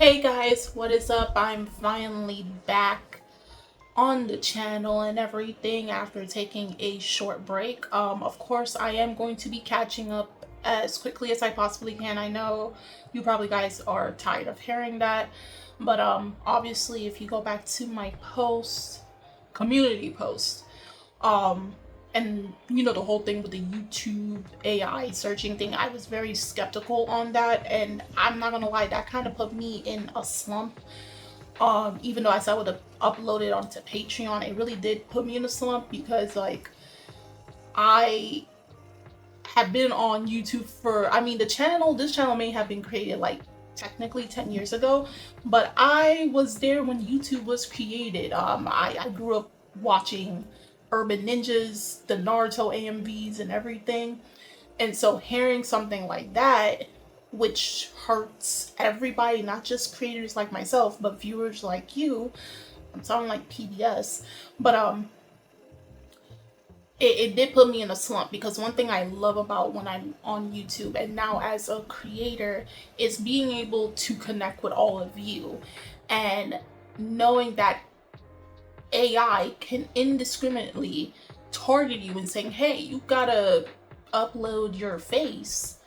Hey guys, what is up? I'm finally back on the channel and everything after taking a short break. Of course, I am going to be catching up as quickly as I possibly can. I know you probably guys are tired of hearing that, but obviously if you go back to my community post, um and you know the whole thing with the YouTube AI searching thing, I was very skeptical on that, and I'm not gonna lie, that kind of put me in a slump. Even though I said I would have uploaded onto Patreon, it really did put me in a slump because like I have been on YouTube for, I mean, this channel may have been created like technically 10 years ago, but I was there when YouTube was created. I grew up watching Urban Ninjas, the Naruto AMVs and everything. And so hearing something like that, which hurts everybody, not just creators like myself, but viewers like you, I'm sounding like PBS, but it did put me in a slump because one thing I love about when I'm on YouTube and now as a creator is being able to connect with all of you and knowing that AI can indiscriminately target you and saying, hey, you gotta upload your face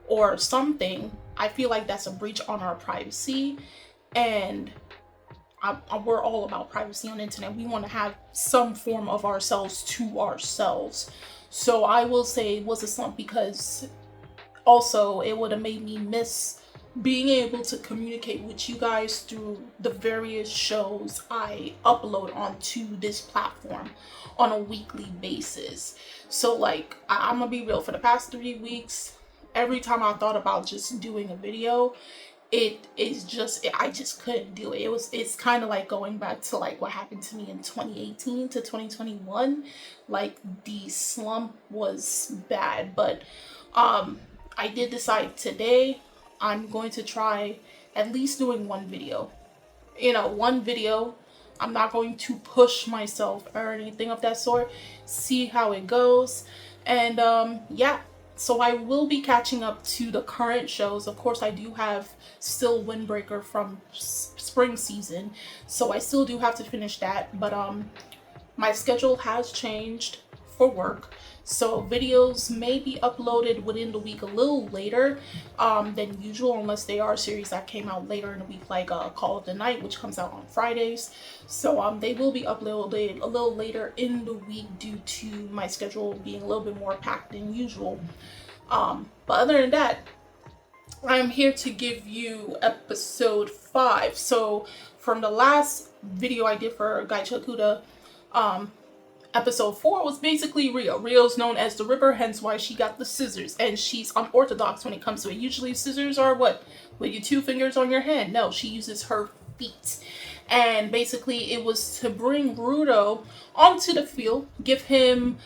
or something. I feel like that's a breach on our privacy, and we're all about privacy on the internet. We want to have some form of ourselves to ourselves. So I will say it was a slump because also it would have made me miss being able to communicate with you guys through the various shows I upload onto this platform on a weekly basis. So like I'm gonna be real, for the past 3 weeks, every time I thought about just doing a video, I just couldn't do it. It's kind of like going back to like what happened to me in 2018 to 2021. Like the slump was bad, but I did decide today I'm going to try at least doing one video. One video. I'm not going to push myself or anything of that sort. See how it goes. And yeah, so I will be catching up to the current shows. Of course, I do have still Windbreaker from spring season, so I still do have to finish that. But my schedule has changed for work, so videos may be uploaded within the week a little later than usual, unless they are series that came out later in the week, like Call of the Night, which comes out on Fridays. So they will be uploaded a little later in the week due to my schedule being a little bit more packed than usual. But other than that, I'm here to give you episode 5. So from the last video I did for Gachiakuta, episode 4 was basically Rio. Rio's known as the Ripper, hence why she got the scissors. And she's unorthodox when it comes to it. Usually scissors are what? With your 2 fingers on your hand. No, she uses her feet. And basically it was to bring Rudo onto the field, give him,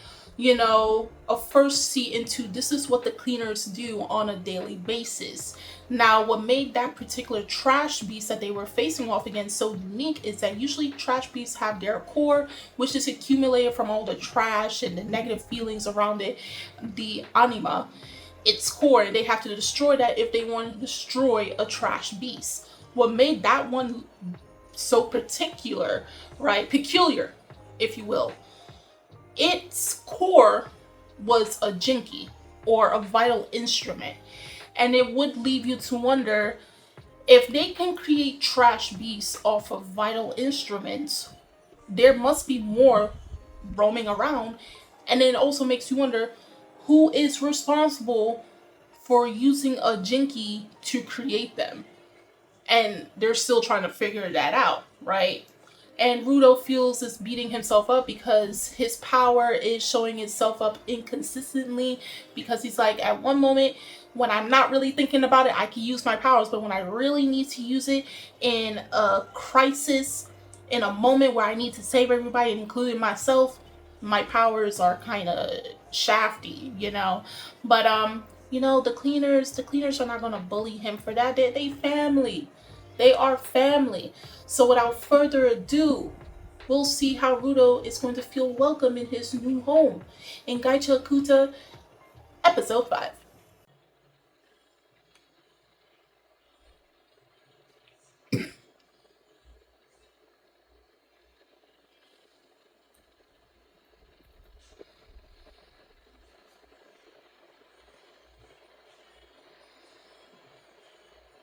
a first seat into this is what the cleaners do on a daily basis. Now, what made that particular trash beast that they were facing off against so unique is that usually trash beasts have their core, which is accumulated from all the trash and the negative feelings around it, the anima, its core, and they have to destroy that if they want to destroy a trash beast. What made that one so peculiar, if you will, its core was a jinky, or a vital instrument. And it would leave you to wonder, if they can create trash beasts off of vital instruments, there must be more roaming around. And it also makes you wonder, who is responsible for using a jinky to create them? And they're still trying to figure that out, right? And Rudo feels is beating himself up because his power is showing itself up inconsistently, because he's like, at one moment when I'm not really thinking about it, I can use my powers, but when I really need to use it in a crisis, in a moment where I need to save everybody, including myself, my powers are kind of shafty, But the cleaners are not gonna bully him for that. They family. They are family. So without further ado, we'll see how Rudo is going to feel welcome in his new home in Gachiakuta, episode 5.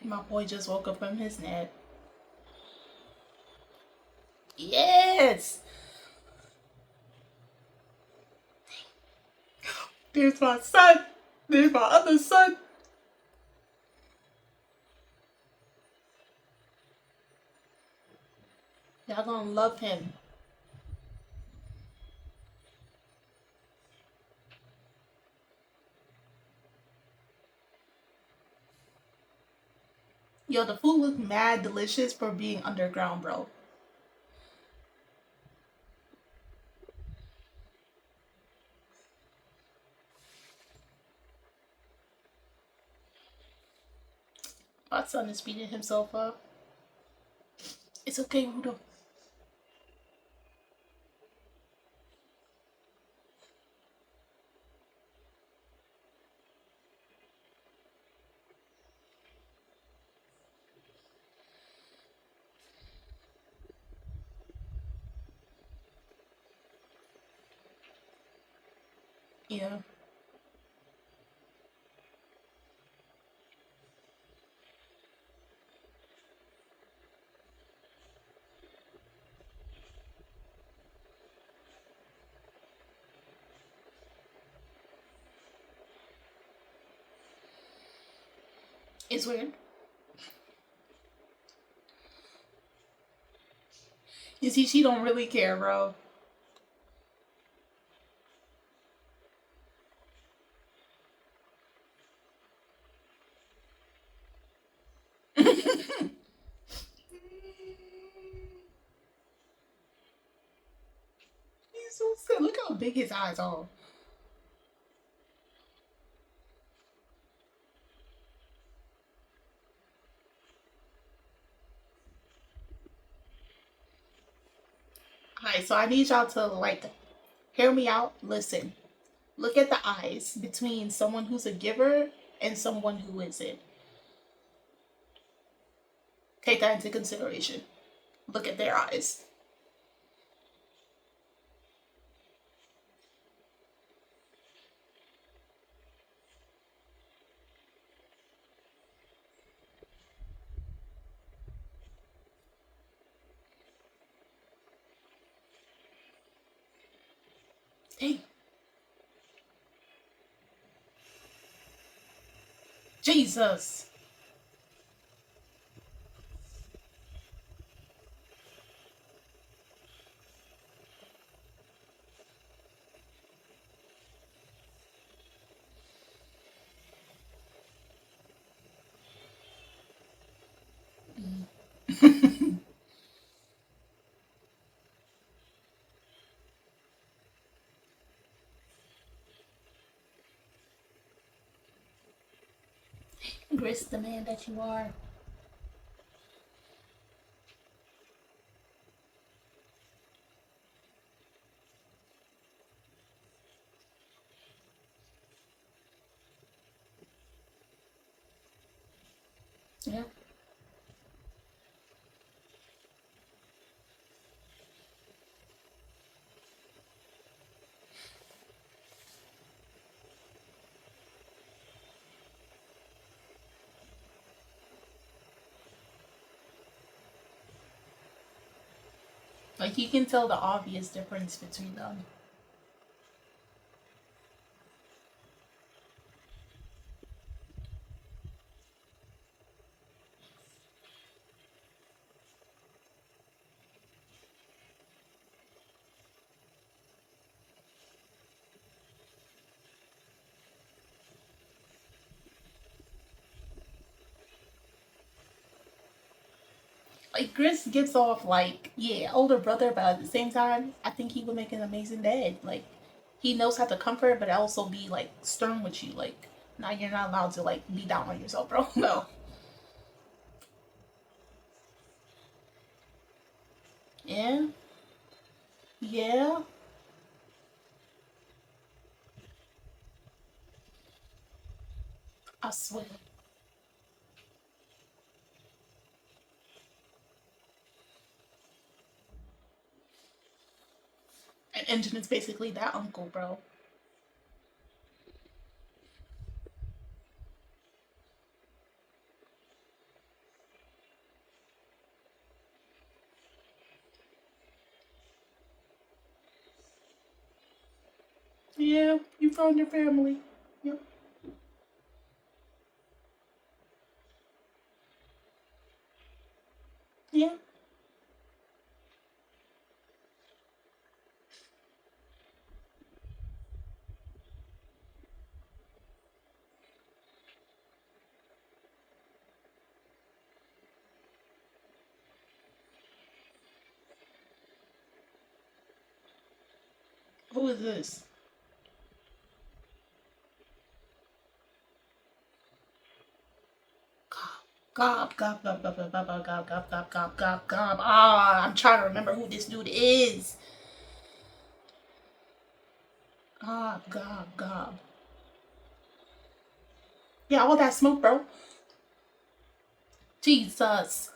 My boy just woke up from his nap. Yes! There's my son. There's my other son. Y'all gonna love him. Yo, the food looked mad delicious for being underground, bro. My son is beating himself up. It's okay, Rudo. Yeah. It's weird. You see, she don't really care, bro. He's so sad. Look how big his eyes are. Alright, so I need y'all to like hear me out. Listen. Look at the eyes between someone who's a giver and someone who isn't. Take that into consideration. Look at their eyes. Dang. Jesus. Grace, the man that you are. Yeah. Like you can tell the obvious difference between them. Like Gris gives off like, yeah, older brother, but at the same time, I think he would make an amazing dad. Like he knows how to comfort, but also be like stern with you. Like now you're not allowed to like be down on yourself, bro. No. Yeah. Yeah. I swear. An engine is basically that uncle, bro. Yeah, you found your family. Yep. Yeah. Who is this? Gob, gob, gob, gob, gob, gob, gob, gob, gob, gob, gob, gob. Ah, I'm trying to remember who this dude is. Gob, gob, gob. Yeah, all that smoke, bro. Jesus.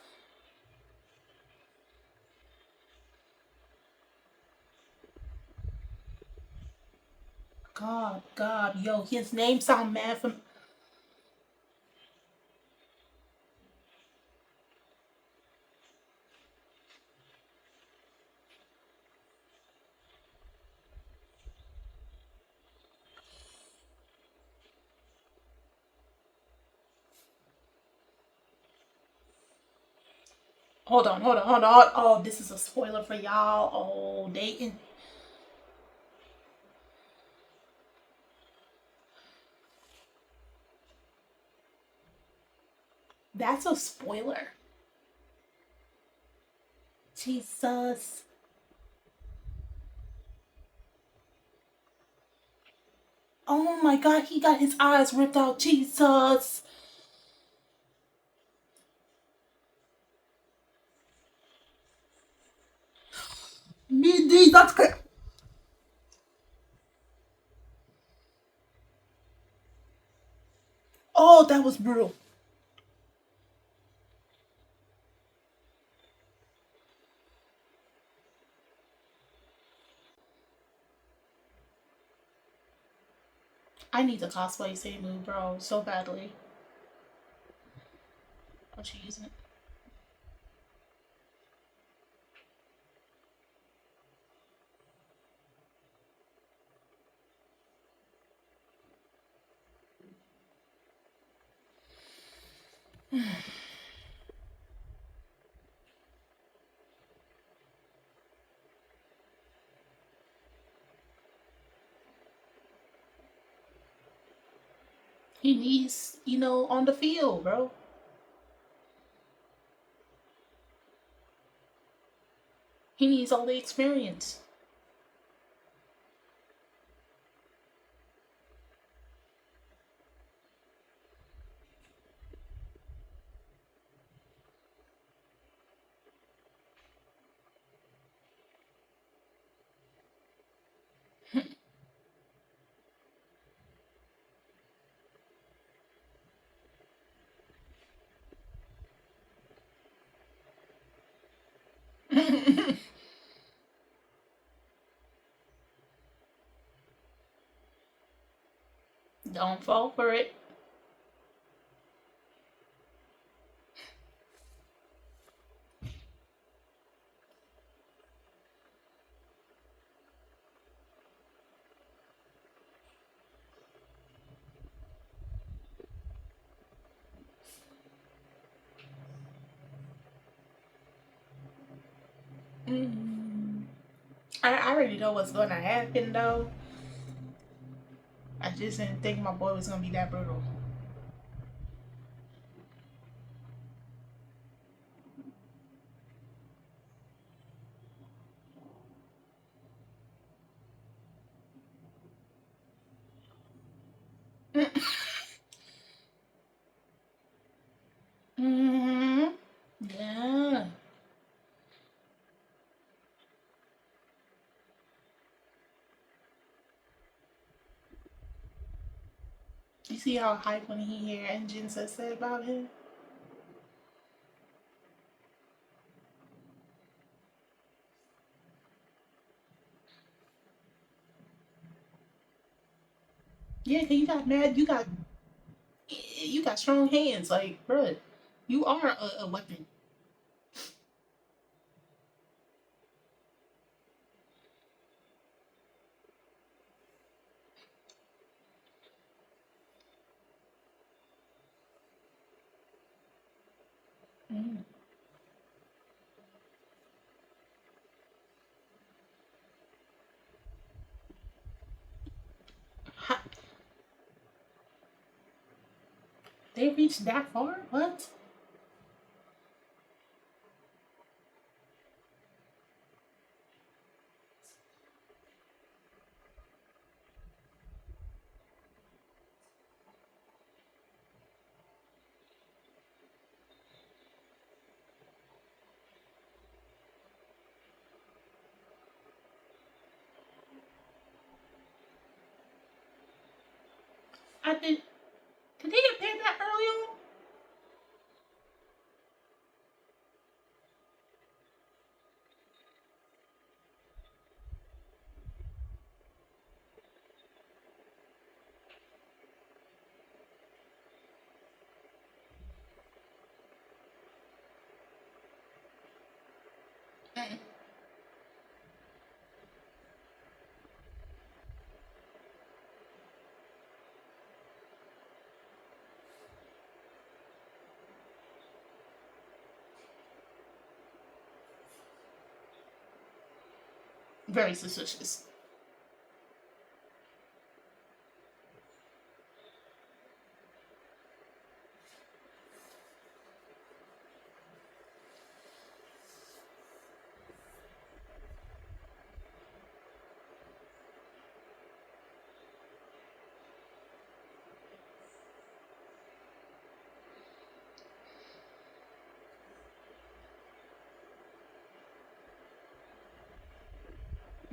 God, God, yo, his name sound mad from. Hold on, hold on, hold on. Oh, this is a spoiler for y'all. Oh, they in. That's a spoiler. Jesus. Oh my God, he got his eyes ripped out. Jesus. Me, that's good. Oh, that was brutal. I need to cosplay Seimu, bro, so badly. What you using it? He needs, on the field, bro. He needs all the experience. Don't fall for it. Mm. I already know what's going to happen, though. I just didn't think my boy was going to be that brutal. Mm-hmm. Yeah. You see how hype when he hear Engine says that about him? Yeah, 'cause you got mad. You got strong hands. Like, bruh, you are a weapon. Mm. Ha- they reached that far? What? I did he get paid that early on? Mm. Very suspicious.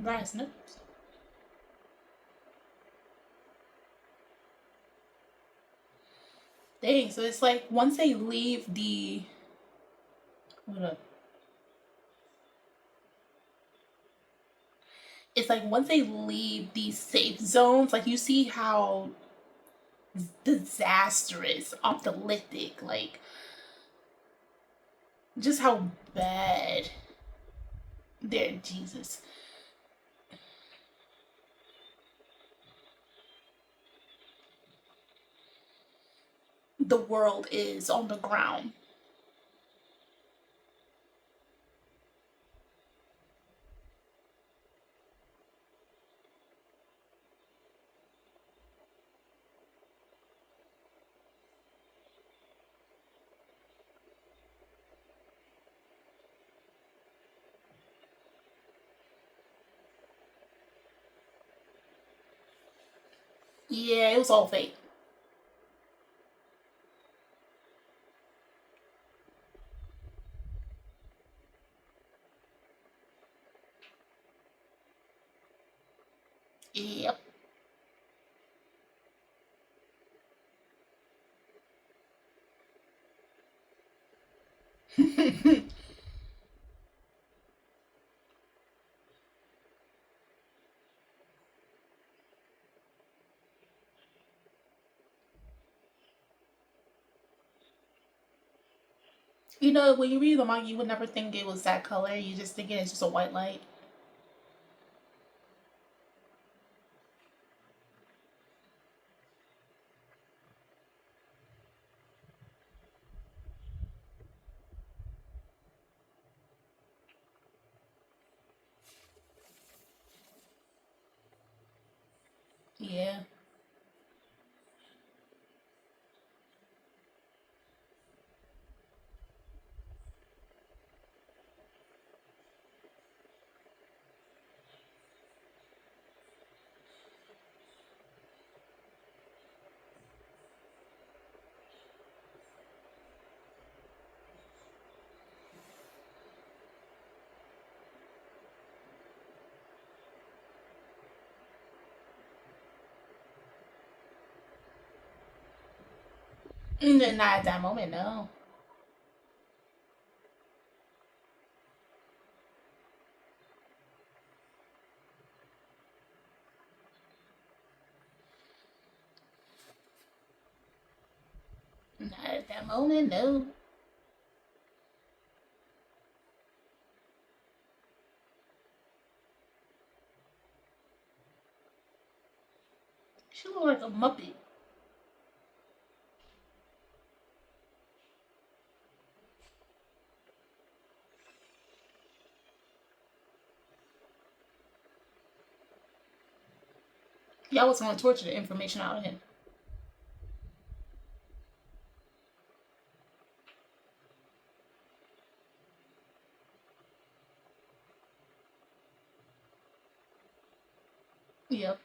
Grass nuts. Dang, so it's like once they leave the what up? It's like once they leave these safe zones, like you see how disastrous, apocalyptic, like just how bad their Jesus the world is on the ground. Yeah, it was all fake. Yep. You know, when you read the manga, you would never think it was that color. You just think it's just a white light. Yeah. Not at that moment, no. Not at that moment, no. She looked like a muppet. Y'all was gonna torture the information out of him. Yep.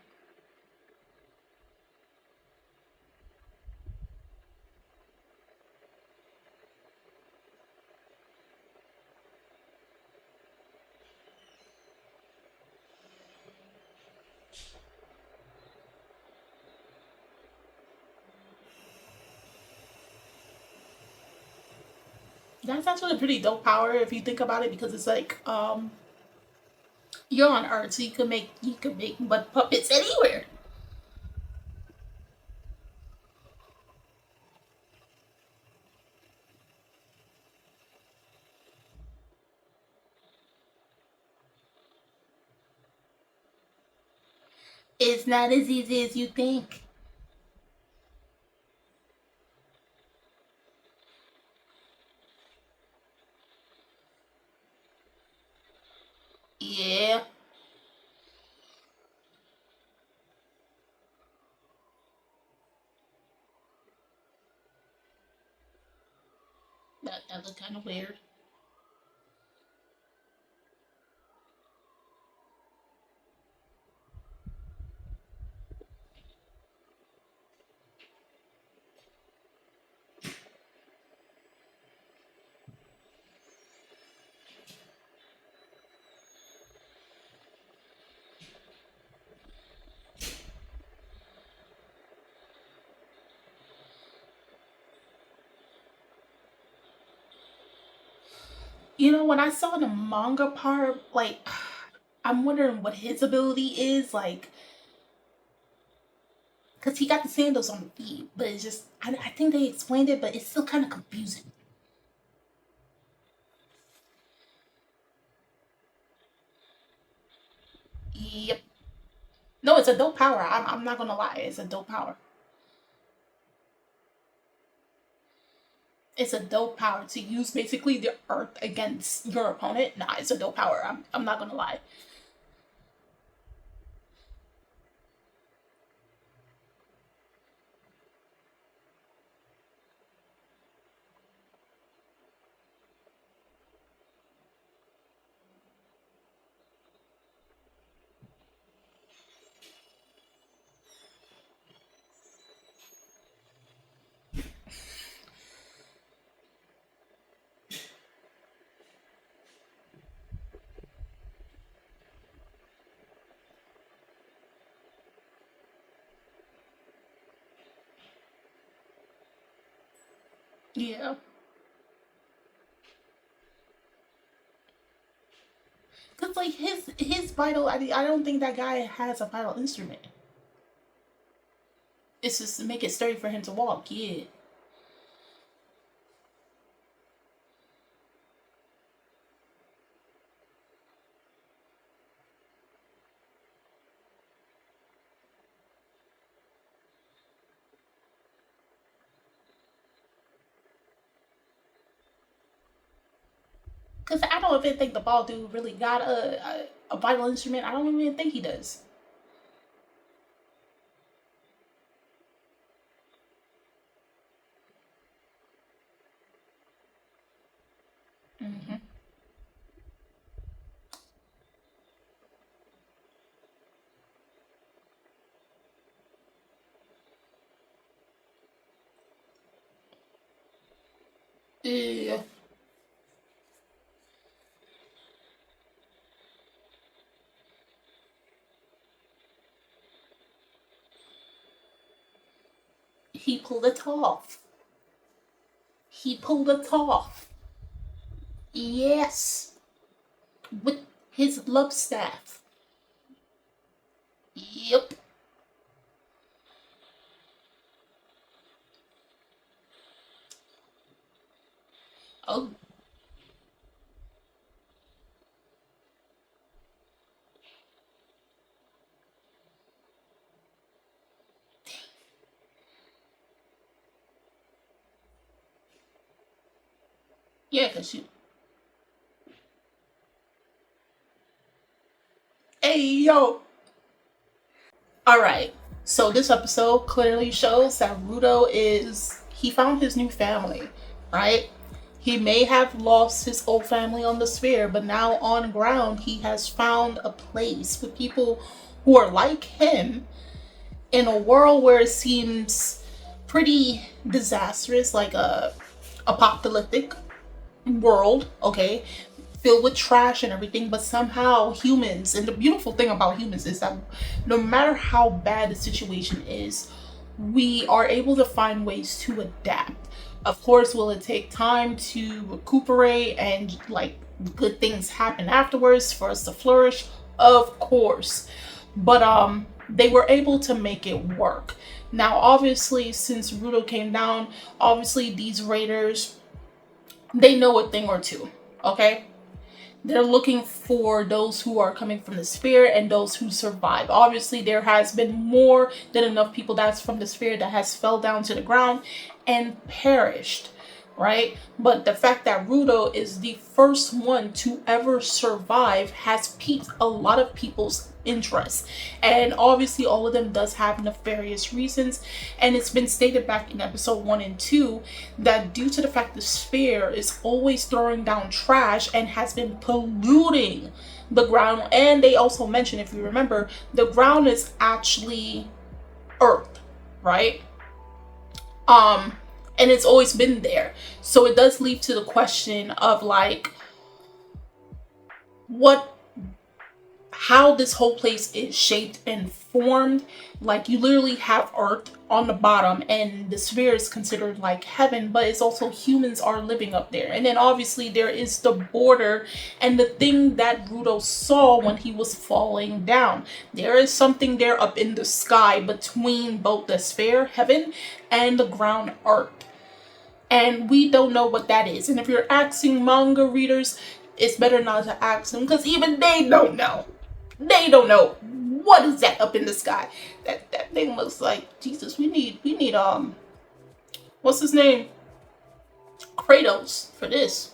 That's actually a pretty dope power if you think about it, because it's like you're on Earth, so you can make mud puppets anywhere. It's not as easy as you think. Yeah, that looked kind of weird. When I saw the manga part, like, I'm wondering what his ability is, like, because he got the sandals on the feet, but it's just, I think they explained it, but it's still kind of confusing. Yep. No, it's a dope power. I'm not gonna lie, it's a dope power. It's a dope power to use basically the earth against your opponent. Nah, it's a dope power. I'm not gonna lie. Yeah. Cause like his vital, I don't think that guy has a vital instrument. It's just to make it sturdy for him to walk. Yeah. Cause I don't even think the ball dude really got a vital instrument. I don't even think he does. Hmm. Yeah. He pulled it off. He pulled it off. Yes. With his love staff. Yep. Oh, yeah, cause you. Hey, yo. All right. So this episode clearly shows that he found his new family, right? He may have lost his old family on the sphere, but now on ground, he has found a place with people who are like him in a world where it seems pretty disastrous, like a apocalyptic world, okay, filled with trash and everything, but somehow humans, and the beautiful thing about humans is that no matter how bad the situation is, we are able to find ways to adapt. Of course, will it take time to recuperate and like good things happen afterwards for us to flourish? Of course. But they were able to make it work. Now obviously, since Rudo came down, obviously these raiders, they know a thing or two, okay? They're looking for those who are coming from the sphere and those who survive. Obviously, there has been more than enough people that's from the sphere that has fell down to the ground and perished, right? But the fact that Rudo is the first one to ever survive has piqued a lot of people's interest, and obviously all of them does have nefarious reasons, and it's been stated back in episode 1 and 2 that due to the fact the sphere is always throwing down trash and has been polluting the ground, and they also mention, if you remember, the ground is actually earth, right? And it's always been there, so it does lead to the question of like how this whole place is shaped and formed. Like, you literally have earth on the bottom and the sphere is considered like heaven, but it's also humans are living up there. And then obviously there is the border and the thing that Rudo saw when he was falling down. There is something there up in the sky between both the sphere, heaven, and the ground, earth. And we don't know what that is. And if you're asking manga readers, it's better not to ask them, because even they don't know. They don't know what is that up in the sky. That thing looks like Jesus. We need what's his name? Kratos for this.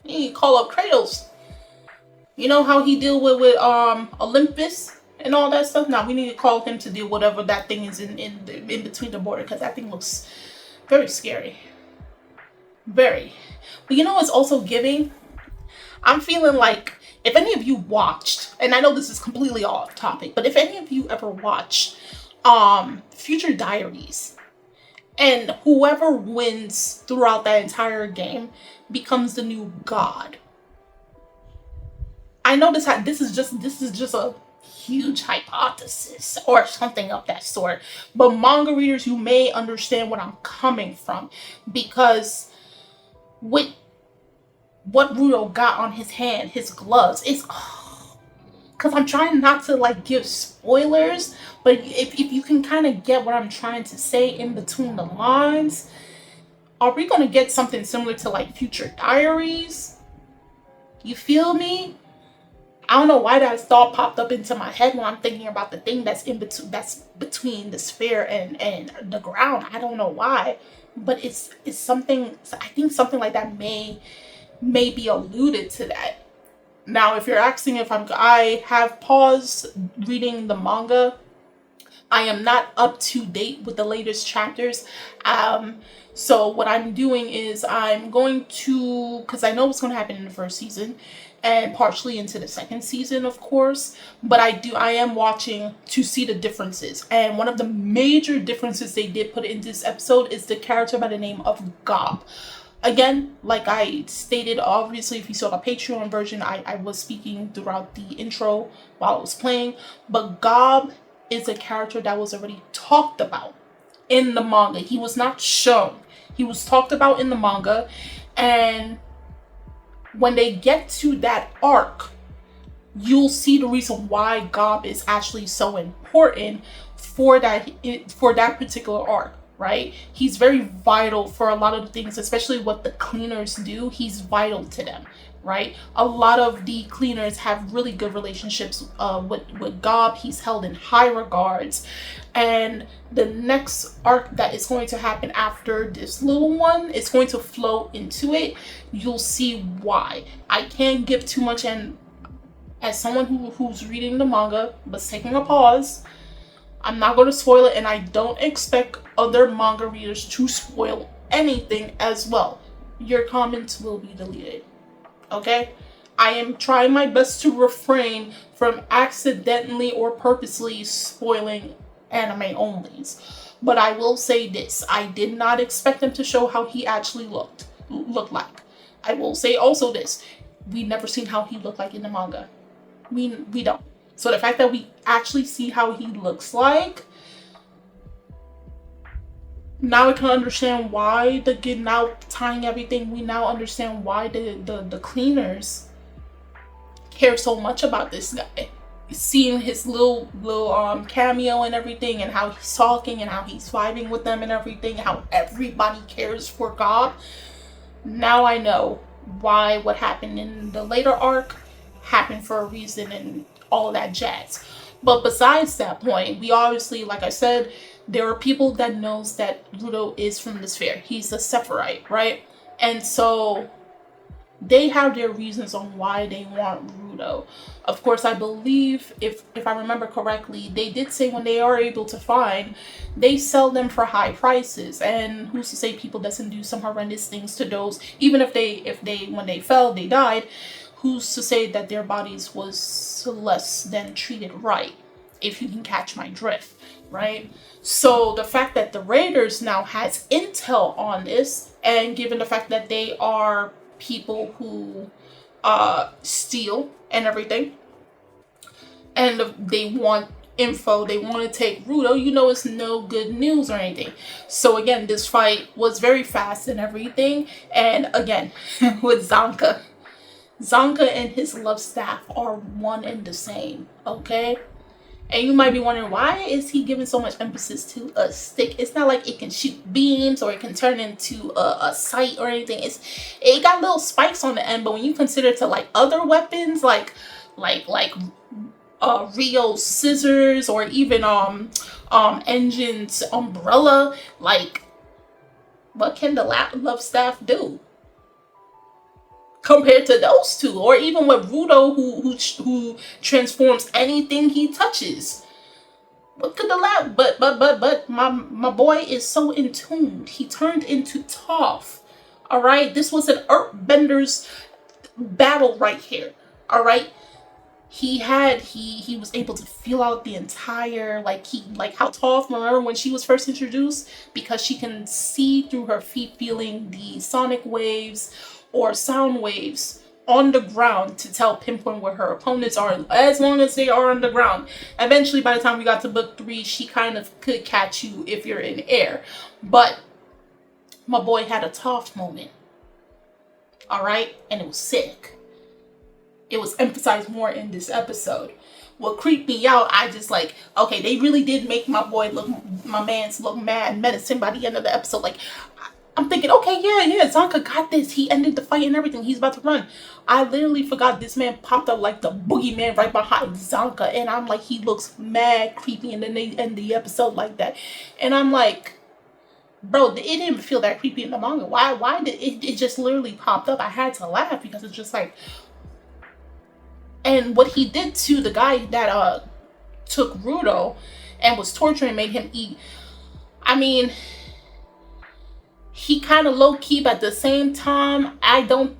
We need to call up Kratos. You know how he deal with Olympus and all that stuff. Now we need to call him to deal whatever that thing is in between the border, because that thing looks very scary. Very. But you know what's also giving? I'm feeling like, if any of you watched, and I know this is completely off topic, but if any of you ever watched Future Diaries, and whoever wins throughout that entire game becomes the new god. I know this is just a huge hypothesis or something of that sort, but manga readers, you may understand what I'm coming from, because with what Rudo got on his hand, his gloves, it's because I'm trying not to like give spoilers, but if you can kind of get what I'm trying to say in between the lines, are we going to get something similar to like Future Diaries? You feel me? I don't know why that thought popped up into my head when I'm thinking about the thing that's between the sphere and the ground. I don't know why, but it's something. I think something like that may be alluded to that. Now, if you're asking if I have paused reading the manga. I am not up to date with the latest chapters. So what I'm doing is I'm going to, because I know what's going to happen in the first season and partially into the second season, of course, but I am watching to see the differences. And one of the major differences they did put in this episode is the character by the name of Gob. Again, like I stated, obviously, if you saw the Patreon version, I was speaking throughout the intro while I was playing, but Gob is a character that was already talked about in the manga. He was not shown. He was talked about in the manga, and when they get to that arc, you'll see the reason why Gob is actually so important for that particular arc. Right? He's very vital for a lot of the things, especially what the cleaners do. He's vital to them, right? A lot of the cleaners have really good relationships with Gob. He's held in high regards. And the next arc that is going to happen after this little one is going to flow into it. You'll see why. I can't give too much, and as someone who's reading the manga but taking a pause, I'm not going to spoil it, and I don't expect other manga readers to spoil anything as well. Your comments will be deleted. Okay? I am trying my best to refrain from accidentally or purposely spoiling anime onlys. But I will say this. I did not expect them to show how he actually looked like. I will say also this. We never seen how he looked like in the manga. We don't. So the fact that we actually see how he looks like, now I can understand why now tying everything, we now understand why the cleaners care so much about this guy. Seeing his little cameo and everything, and how he's talking and how he's vibing with them and everything, how everybody cares for God. Now I know why what happened in the later arc happened for a reason and all that jazz. But besides that point, we obviously, like I said, there are people that knows that Rudo is from the sphere. He's a Sephirite, right? And so they have their reasons on why they want Rudo. Of course, I believe, if I remember correctly, they did say when they are able to find, they sell them for high prices. And who's to say people doesn't do some horrendous things to those, even if they when they fell, they died, who's to say that their bodies was less than treated right, if you can catch my drift, right? So the fact that the Raiders now has intel on this, and given the fact that they are people who steal and everything, and they want info, they want to take Rudo, you know, it's no good news or anything. So again, this fight was very fast and everything. And again, with Zanka and his love staff are one and the same, okay? And you might be wondering, why is he giving so much emphasis to a stick? It's not like it can shoot beams or it can turn into a sight or anything. It got little spikes on the end, but when you consider it to like other weapons, like Rio's scissors, or even Engine's umbrella, like, what can the love staff do compared to those two? Or even with Rudo, who transforms anything he touches. What could the lab? But my boy is so in tune. He turned into Toph. All right, this was an Earthbender's battle right here. All right, he was able to feel out the entire, like how Toph, remember when she was first introduced, because she can see through her feet, feeling the sonic waves or sound waves on the ground to pinpoint where her opponents are, as long as they are on the ground. Eventually, by the time we got to book 3, she kind of could catch you if you're in air. But my boy had a Toph moment. All right, and it was sick. It was emphasized more in this episode. What creeped me out, I just like, okay, they really did make my man's look mad medicine by the end of the episode. Like, I'm thinking, okay, yeah, Zanka got this. He ended the fight and everything. He's about to run. I literally forgot this man popped up like the boogeyman right behind Zanka. And I'm like, he looks mad creepy, and then they end the episode like that. And I'm like, bro, it didn't feel that creepy in the manga. Why did it just literally popped up? I had to laugh because it's just like, and what he did to the guy that took Rudo and was torturing, made him eat. I mean, he kind of low-key, but at the same time, I didn't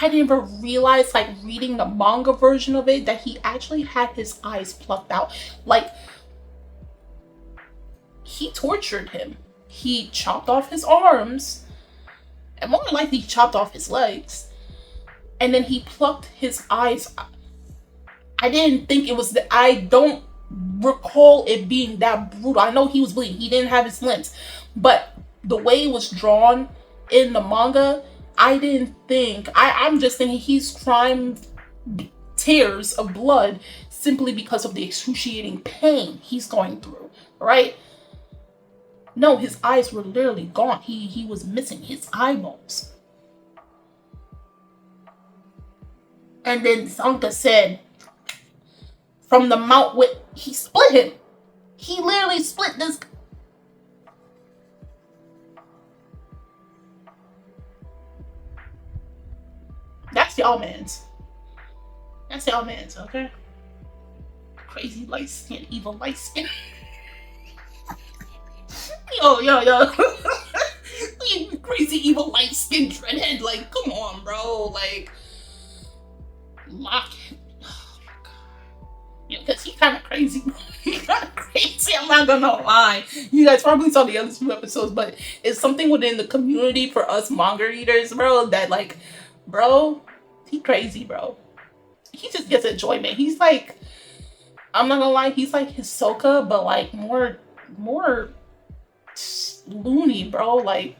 even realize, like, reading the manga version of it, that he actually had his eyes plucked out. Like, he tortured him. He chopped off his arms, and more than likely he chopped off his legs, and then he plucked his eyes. I didn't think it was I don't recall it being that brutal. I know he was bleeding. He didn't have his limbs, but the way it was drawn in the manga, I didn't think. I'm just thinking he's crying tears of blood simply because of the excruciating pain he's going through, right? No, his eyes were literally gone. He was missing his eyeballs. And then Zanka said, from the mount with, he split him. He literally split this. That's y'all man's. That's y'all man's, okay? Crazy light skin, evil light skin. Yo. You crazy evil light skinned redhead. Like, come on, bro. Like, lock it. Oh my god. Yeah, because he kind of crazy, bro. He kind of crazy. I'm not gonna lie. You guys probably saw the other two episodes, but it's something within the community for us manga readers, bro, that like, bro, he crazy, bro. He just gets enjoyment. He's like, I'm not gonna lie, he's like Hisoka, but like more loony, bro. Like,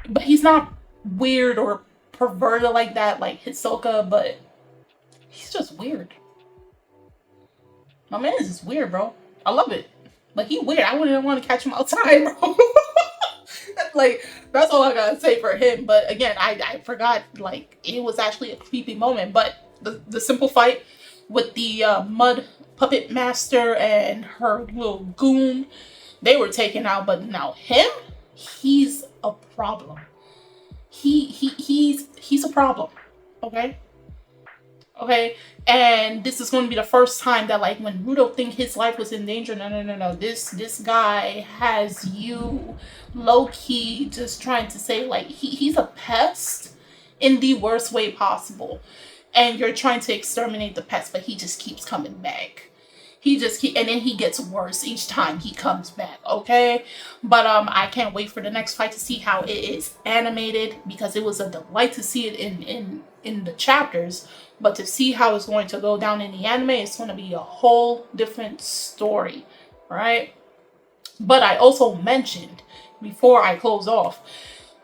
but he's not weird or perverted like that, like Hisoka, but he's just weird. My man is just weird, bro. I love it. Like, he weird. I wouldn't want to catch him outside, bro. Like, that's all I gotta say for him. But again, I forgot, like, it was actually a creepy moment. But the simple fight with the mud puppet master and her little goon, they were taken out. But now him, he's a problem. He's a problem. Okay, and this is going to be the first time that, like, when Rudo think his life was in danger, no, this guy has you low-key just trying to say, like, he's a pest in the worst way possible, and you're trying to exterminate the pest, but he just keeps coming back. And then he gets worse each time he comes back, okay? But I can't wait for the next fight to see how it is animated, because it was a delight to see it in the chapters, but to see how it's going to go down in the anime, it's going to be a whole different story, right? But I also mentioned, before I close off,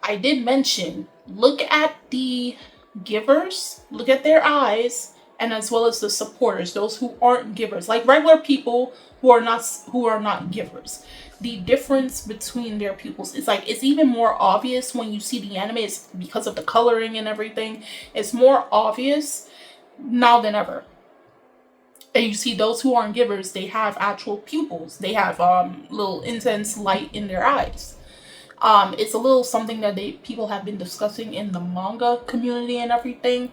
I did mention, look at the givers, look at their eyes, and as well as the supporters, those who aren't givers, like regular people who are not givers. The difference between their pupils is like, it's even more obvious when you see the anime. It's because of the coloring and everything. It's more obvious now than ever. And you see those who aren't givers, they have actual pupils. They have little intense light in their eyes. It's a little something that people have been discussing in the manga community and everything.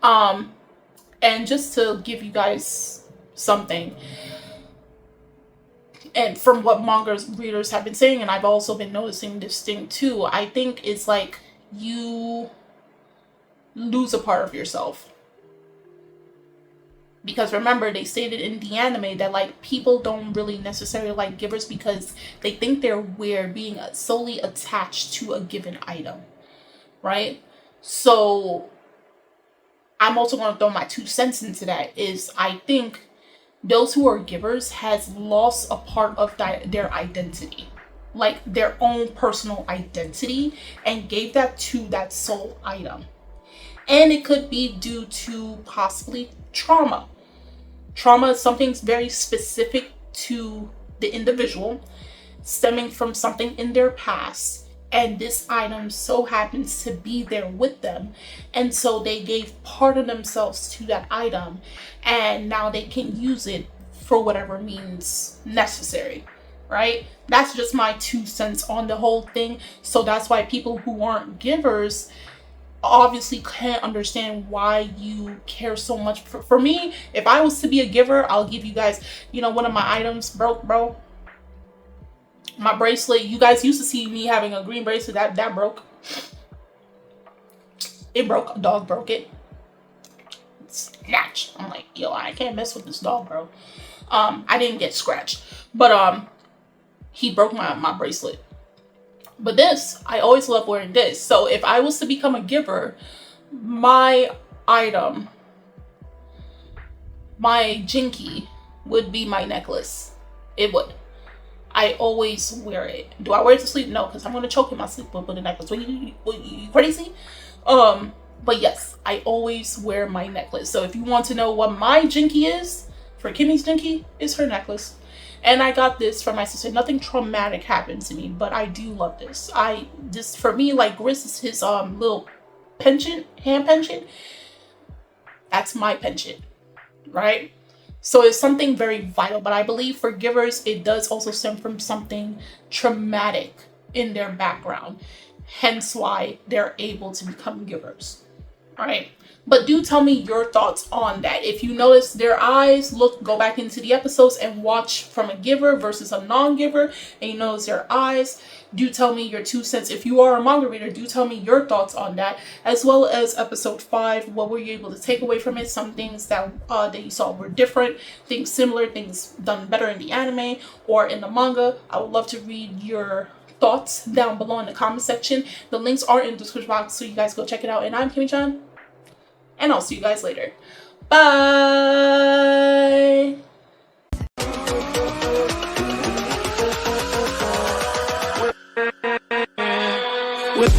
And just to give you guys something, and from what manga readers have been saying, and I've also been noticing this thing too, I think it's like you lose a part of yourself. Because remember, they stated in the anime that, like, people don't really necessarily like givers because they think they're weird being solely attached to a given item, right? So I'm also going to throw my 2 cents into that. Is I think those who are givers has lost a part of their identity, like their own personal identity, and gave that to that soul item. And it could be due to possibly trauma. Trauma is something very specific to the individual, stemming from something in their past. And this item so happens to be there with them. And so they gave part of themselves to that item. And now they can use it for whatever means necessary, right? That's just my 2 cents on the whole thing. So that's why people who aren't givers obviously can't understand why you care so much. For me, if I was to be a giver, I'll give you guys, one of my items broke, bro. My bracelet, you guys used to see me having a green bracelet that broke. It broke. A dog broke it. Snatch. I'm like, yo, I can't mess with this dog, bro. I didn't get scratched, but he broke my bracelet. But this, I always love wearing this. So if I was to become a giver, my item, my jinky, would be my necklace. It would. I always wear it. Do I wear it to sleep? No, because I'm going to choke in my sleep with a necklace. What, you crazy? But yes, I always wear my necklace. So if you want to know what my jinky is, for Kimmy's jinky, is her necklace. And I got this from my sister. Nothing traumatic happened to me, but I do love this. For me, like, Gris is his little penchant, hand penchant. That's my penchant, right? So it's something very vital, but I believe for givers, it does also stem from something traumatic in their background. Hence why they're able to become givers. right? But do tell me your thoughts on that. If you notice their eyes, go back into the episodes and watch from a giver versus a non-giver, and you notice their eyes. Do tell me your 2 cents. If you are a manga reader, do tell me your thoughts on that, as well as episode 5. What were you able to take away from it? Some things that you saw were different, things similar, things done better in the anime or in the manga. I would love to read your thoughts down below in the comment section. The links are in the description box, so you guys go check it out. And I'm Kimmy-chan, and I'll see you guys later. Bye! With